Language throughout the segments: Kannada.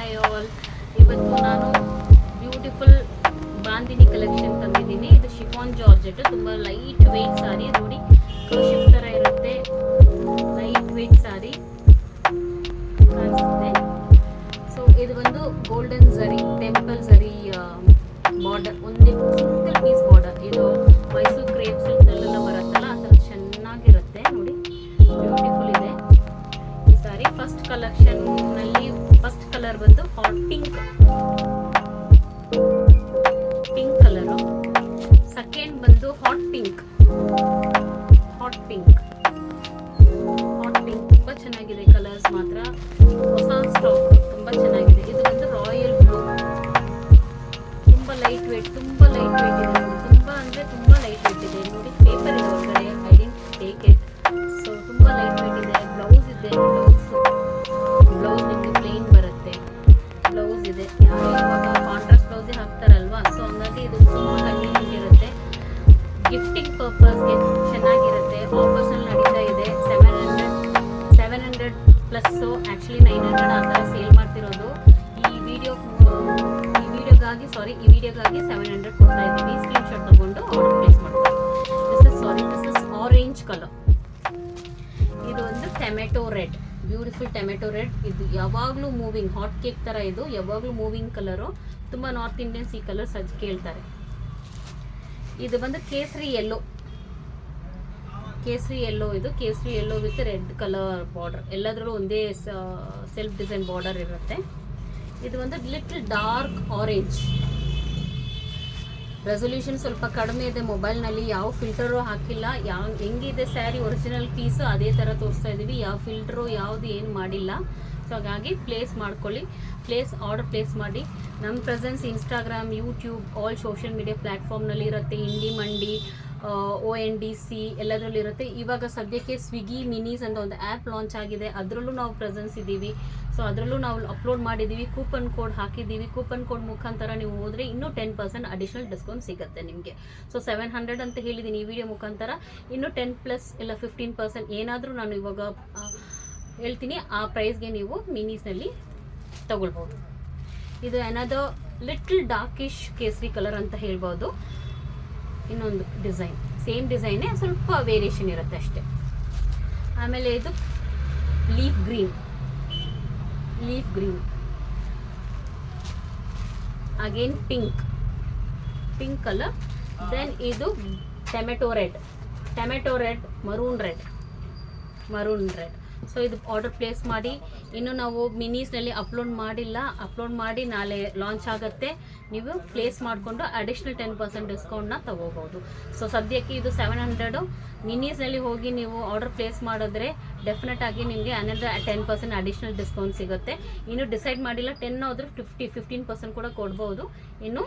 Hi all. ಇವತ್ತು ನಾನು ಬ್ಯೂಟಿಫುಲ್ ಬಾಂದಿನಿ ಕಲೆಕ್ಷನ್ ತಂದಿದ್ದೀನಿ. ಇದು ಶಿಫಾನ್ ಜಾರ್ಜೆಟ್, ತುಂಬ ಲೈಟ್ ವೆಯ್ಟ್ ಸಾರಿ. ನೋಡಿ ಕ್ರೋಶಿಫ್ ಥರ ಇರುತ್ತೆ, ಲೈಟ್ ವೆಯ್ಟ್ ಸಾರಿ ಕಾಣಿಸುತ್ತೆ. ಸೊ ಇದು ಒಂದು ಗೋಲ್ಡನ್ ಝರಿ, ಟೆಂಪಲ್ ಝರಿ ಬಾರ್ಡರ್, ಒಂದೇ ಸಿಂಗಲ್ ಪೀಸ್ ಬಾರ್ಡರ್. ಇದು ಮೈಸೂರು ಕ್ರೇಪ್ ಸಿಲ್ಕ್ನಲ್ಲೆಲ್ಲ ಬರುತ್ತಲ್ಲ ಆ ಥರ ಚೆನ್ನಾಗಿರುತ್ತೆ. ನೋಡಿ ಬ್ಯೂಟಿಫುಲ್ ಇದೆ ಈ ಸಾರಿ. ಫಸ್ಟ್ ಕಲೆಕ್ಷನ್ ನಲ್ಲಿ ಫಸ್ಟ್ ಕಲರ್ ಬಂದು ಹಾಟ್ ಪಿಂಕ್ ಕಲರು. ಸೆಕೆಂಡ್ ಬಂದು ಹಾಟ್ ಪಿಂಕ್ ತುಂಬಾ ಚೆನ್ನಾಗಿದೆ. ಕಲರ್ಸ್ ಮಾತ್ರ ಹೊಸ ಸ್ಟಾಕ್, ತುಂಬಾ ಚೆನ್ನಾಗಿದೆ. ಇದು ಬಂದು ರಾಯಲ್ ಬ್ಲೂ, ತುಂಬಾ ಲೈಟ್ ವೇಟ್ ಇದೆ. ತುಂಬಾ ಅಂದ್ರೆ ತುಂಬಾ ಲೈಟ್ ವೇಟ್ ಇದೆ. ನೋಡಿ ಪೇಪರ್ ಇದೆ ಹೊರಗಡೆ, I didn't take it. So ತುಂಬಾ ಲೈಟ್ ವೇಟ್ ಇದೆ. ಬ್ಲೌಸ್ ಇದೆ, ಬ್ಲೌಸ್ ನಿಮಗೆ ಪ್ಲೇನ್ ಬರುತ್ತೆ. ಬ್ಲೌಸ್ ಇದೆ, ಯಾರು ಇವಾಗ ಕಾಂಟ್ರಾಸ್ಟ್ ಬ್ಲೌಸೇ ಹಾಕ್ತಾರಲ್ವಾ, ಸೊ ಹಂಗಾಗಿ ಇದು ತುಂಬಾ ಕನ್ವೀನಿಯಂಟ್ ಇರುತ್ತೆ. ಗಿಫ್ಟಿಂಗ್ ಪರ್ಪಸ್ಗೆ ಚೆನ್ನಾಗಿರುತ್ತೆ. ಆಫರ್ಸ್ ಅಲ್ಲಿ ನಡೀತಾ ಇದೆ. 700 ಪ್ಲಸ್, ಆಕ್ಚುಲಿ 900 ಆ ಥರ ಸೇಲ್ ಮಾಡ್ತಿರೋದು. ಈ ವಿಡಿಯೋಗಾಗಿ 700 ಕೊಡ್ತಾ ಇದ್ದೀವಿ. ಸ್ಕ್ರೀನ್ ಶಾಟ್ ತಗೊಂಡು ಆರ್ಡರ್ ಪ್ಲೇಸ್ ಮಾಡ್ತಾರೆ. This is orange colour. ಇದು ಒಂದು tomato red, beautiful tomato red. ಇದು ಯಾವಾಗಲೂ ಮೂವಿಂಗ್, ಹಾಟ್ ಕೇಕ್ ಥರ. ಇದು ಯಾವಾಗಲೂ ಮೂವಿಂಗ್ ಕಲರು. ತುಂಬ ನಾರ್ತ್ ಇಂಡಿಯನ್ಸ್ ಈ ಕಲರ್ ಕೇಳ್ತಾರೆ. ಇದು ಬಂದು ಕೇಸರಿ ಯೆಲ್ಲೋ. ಇದು ಕೇಸರಿ yellow with red colour border. ಎಲ್ಲದರಲ್ಲೂ ಒಂದೇ ಸೆಲ್ಫ್ ಡಿಸೈನ್ ಬಾರ್ಡರ್ ಇರುತ್ತೆ. ಇದು ಒಂದು ಲಿಟಲ್ ಡಾರ್ಕ್ ಆರೆಂಜ್. ರೆಸೊಲ್ಯೂಷನ್ ಸ್ವಲ್ಪ ಕಡಿಮೆ ಇದೆ ಮೊಬೈಲ್ನಲ್ಲಿ. ಯಾವ ಫಿಲ್ಟರು ಹಾಕಿಲ್ಲ. ಹೆಂಗಿದೆ ಸ್ಯಾರಿ ಒರಿಜಿನಲ್ ಪೀಸು ಅದೇ ಥರ ತೋರಿಸ್ತಾ ಇದ್ದೀವಿ. ಯಾವ ಫಿಲ್ಟರು ಯಾವುದು ಏನು ಮಾಡಿಲ್ಲ. ಸೊ ಹಾಗಾಗಿ ಆರ್ಡರ್ ಪ್ಲೇಸ್ ಮಾಡಿ. ನಮ್ಮ presence Instagram, YouTube, all social media ಪ್ಲ್ಯಾಟ್ಫಾರ್ಮ್ನಲ್ಲಿ ಇರುತ್ತೆ. ಇಂಡಿ ಮಂಡಿ, ONDC ಎಲ್ಲದರಲ್ಲೂ ಇರುತ್ತೆ. ಇವಾಗ ಸದ್ಯಕ್ಕೆ ಸ್ವಿಗ್ಗಿ ಮಿನೀಸ್ ಅಂತ ಒಂದು ಆ್ಯಪ್ ಲಾಂಚ್ ಆಗಿದೆ, ಅದರಲ್ಲೂ ನಾವು ಪ್ರೆಸೆನ್ಸ್ ಇದ್ದೀವಿ. ಸೊ ಅದರಲ್ಲೂ ನಾವು ಅಪ್ಲೋಡ್ ಮಾಡಿದ್ದೀವಿ, ಕೂಪನ್ ಕೋಡ್ ಹಾಕಿದ್ದೀವಿ. ಕೂಪನ್ ಕೋಡ್ ಮುಖಾಂತರ ನೀವು ಹೋದರೆ ಇನ್ನೂ 10% ಅಡಿಷನಲ್ ಡಿಸ್ಕೌಂಟ್ ಸಿಗುತ್ತೆ ನಿಮಗೆ. ಸೊ 700 ಅಂತ ಹೇಳಿದ್ದೀನಿ ಈ ವಿಡಿಯೋ ಮುಖಾಂತರ. ಇನ್ನೂ 10+ ಇಲ್ಲ 15% ಏನಾದರೂ ನಾನು ಇವಾಗ ಹೇಳ್ತೀನಿ, ಆ ಪ್ರೈಸ್ಗೆ ನೀವು ಮಿನೀಸ್ನಲ್ಲಿ ತಗೊಳ್ಬೋದು. ಇದು ಏನದು ಲಿಟಲ್ ಡಾರ್ಕಿಶ್ ಕೇಸರಿ ಕಲರ್ ಅಂತ ಹೇಳ್ಬೋದು. ಇನ್ನೊಂದು ಡಿಸೈನ್, ಸೇಮ್ ಡಿಸೈನೇ, ಸ್ವಲ್ಪ ವೇರಿಯೇಷನ್ ಇರುತ್ತೆ ಅಷ್ಟೇ. ಆಮೇಲೆ ಇದು leaf green, again pink colour. Then ಇದು tomato red, maroon red. So ಇದು ಆರ್ಡರ್ ಪ್ಲೇಸ್ ಮಾಡಿ. ಇನ್ನು ನಾವು ಮಿನೀಸ್ನಲ್ಲಿ ಅಪ್ಲೋಡ್ ಮಾಡಿ ನಾಳೆ ಲಾಂಚ್ ಆಗುತ್ತೆ. ನೀವು ಪ್ಲೇಸ್ ಮಾಡಿಕೊಂಡು ಅಡಿಷ್ನಲ್ 10% ಡಿಸ್ಕೌಂಟ್ನ ತಗೋಬಹುದು. ಸೊ ಸದ್ಯಕ್ಕೆ ಇದು 700. ಮಿನೀಸ್ನಲ್ಲಿ ಹೋಗಿ ನೀವು ಆರ್ಡರ್ ಪ್ಲೇಸ್ ಮಾಡಿದ್ರೆ ಡೆಫಿನೆಟ್ ಆಗಿ ನಿಮಗೆ 10% ಅಡಿಷ್ನಲ್ ಡಿಸ್ಕೌಂಟ್ ಸಿಗುತ್ತೆ. ಇನ್ನು ಡಿಸೈಡ್ ಮಾಡಿಲ್ಲ, 10 ಹೋದ್ರೆ 15% ಕೂಡ ಕೊಡ್ಬೋದು. ಇನ್ನು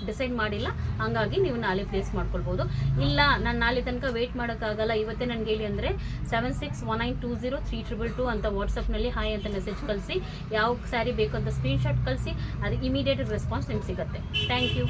ಡಿಸೈಡ್ ಮಾಡಿಲ್ಲ, ಹಂಗಾಗಿ ನೀವು ನಾಳೆ ಪ್ಲೇಸ್ ಮಾಡ್ಕೊಳ್ಬೋದು. ಇಲ್ಲ ನಾನು ನಾಳೆ ತನಕ ವೆಯ್ಟ್ ಮಾಡೋಕ್ಕಾಗಲ್ಲ, ಇವತ್ತೇ ನನಗೆ ಹೇಳಿ ಅಂದರೆ 7619203222 ಅಂತ ವಾಟ್ಸಪ್ನಲ್ಲಿ ಹಾಯ್ ಅಂತ ಮೆಸೇಜ್ ಕಳಿಸಿ. ಯಾವ ಸ್ಯಾರಿ ಬೇಕು ಅಂತ ಸ್ಕ್ರೀನ್ಶಾಟ್ ಕಳಿಸಿ, ಅದು ಇಮಿಡಿಯೇಟ್ ರೆಸ್ಪಾನ್ಸ್ ನಿಮ್ಗೆ ಸಿಗುತ್ತೆ. Thank you.